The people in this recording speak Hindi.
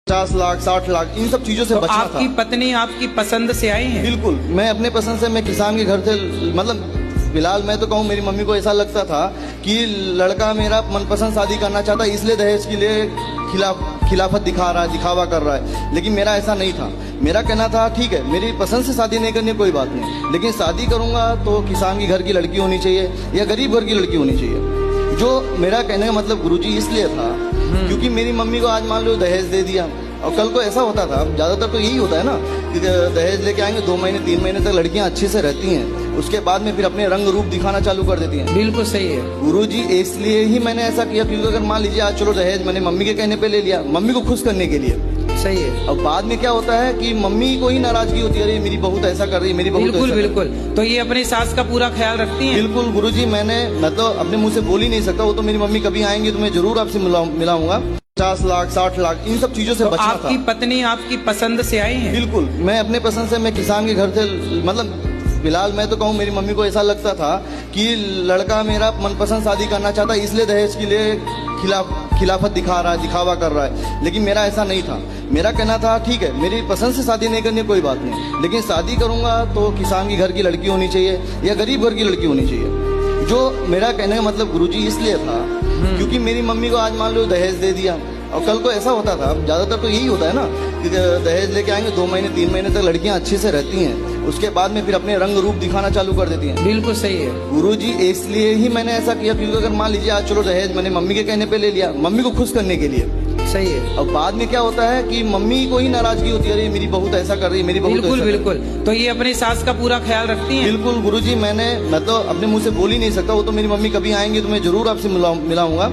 50 लाख 60 लाख इन सब चीजों से तो बचना था। आपकी पत्नी आपकी पसंद से आई है? बिल्कुल, मैं अपने पसंद से, मैं किसान के घर से, मतलब फिलहाल मैं तो कहूँ मेरी मम्मी को ऐसा लगता था कि लड़का मेरा मनपसंद शादी करना चाहता है, इसलिए दहेज के लिए खिलाफत दिखा रहा है, दिखावा कर रहा है। लेकिन मेरा ऐसा नहीं था। मेरा कहना था ठीक है, मेरी पसंद से शादी नहीं करनी कोई बात नहीं, लेकिन शादी करूंगा तो किसान के घर की लड़की होनी चाहिए या गरीब घर की लड़की होनी चाहिए। जो मेरा कहने का मतलब गुरुजी इसलिए था क्योंकि मेरी मम्मी को आज मान लो दहेज दे दिया, और कल को ऐसा होता था, ज्यादातर तो यही होता है ना कि दहेज लेके आएंगे, 2 महीने 3 महीने तक लड़कियां अच्छे से रहती हैं, उसके बाद में फिर अपने रंग रूप दिखाना चालू कर देती हैं। बिल्कुल सही है गुरुजी, इसलिए ही मैंने ऐसा किया क्योंकि अगर मान लीजिए आज चलो दहेज मैंने मम्मी के कहने पे ले लिया, मम्मी को खुश करने के लिए, सही है। अब बाद में क्या होता है कि मम्मी को ही नाराजगी होती है, अरे मेरी बहू तो ऐसा कर रही है, मेरी बहू तो बिल्कुल ऐसा कर रही है। बिल्कुल। तो ये अपनी सास का पूरा ख्याल रखती हैं? बिल्कुल गुरुजी, मैं तो अपने मुंह से बोल ही नहीं सकता, वो तो मेरी मम्मी कभी आएंगी तो मैं जरूर आपसे मिलाऊंगा। 50 लाख 60 लाख इन सब चीजों से तो बचना था। आपकी पत्नी आपकी पसंद से आई है? बिल्कुल, मैं अपने पसंद से, मैं किसान के घर से, मतलब फिलहाल मैं तो कहूँ मेरी मम्मी को ऐसा लगता था कि लड़का मेरा मनपसंद शादी करना चाहता है, इसलिए दहेज के लिए खिलाफत दिखा रहा है, दिखावा कर रहा है। लेकिन मेरा ऐसा नहीं था। मेरा कहना था ठीक है, मेरी पसंद से शादी नहीं करनी कोई बात नहीं, लेकिन शादी करूंगा तो किसान के घर की लड़की होनी चाहिए या गरीब घर की लड़की होनी चाहिए। जो मेरा कहने का मतलब गुरुजी इसलिए था क्योंकि मेरी मम्मी को आज मान लो दहेज दे दिया, और कल को ऐसा होता था, ज्यादातर तो यही होता है ना कि दहेज लेके आएंगे, 2 महीने 3 महीने तक लड़कियां अच्छे से रहती हैं, उसके बाद में फिर अपने रंग रूप दिखाना चालू कर देती हैं। बिल्कुल सही है गुरुजी, इसलिए ही मैंने ऐसा किया क्योंकि अगर मान लीजिए आज चलो दहेज मैंने मम्मी के कहने पे ले लिया, मम्मी को खुश करने के लिए, सही है। अब बाद में क्या होता है कि मम्मी को ही नाराजगी होती है, अरे मेरी बहू तो ऐसा कर रही है, मेरी बहू तो बिल्कुल ऐसा कर रही है। बिल्कुल। तो ये अपनी सास का पूरा ख्याल रखती हैं? बिल्कुल गुरुजी, मैं तो अपने मुंह से बोल ही नहीं सकता, वो तो मेरी मम्मी कभी आएंगी तो मैं जरूर आपसे मिलाऊंगा।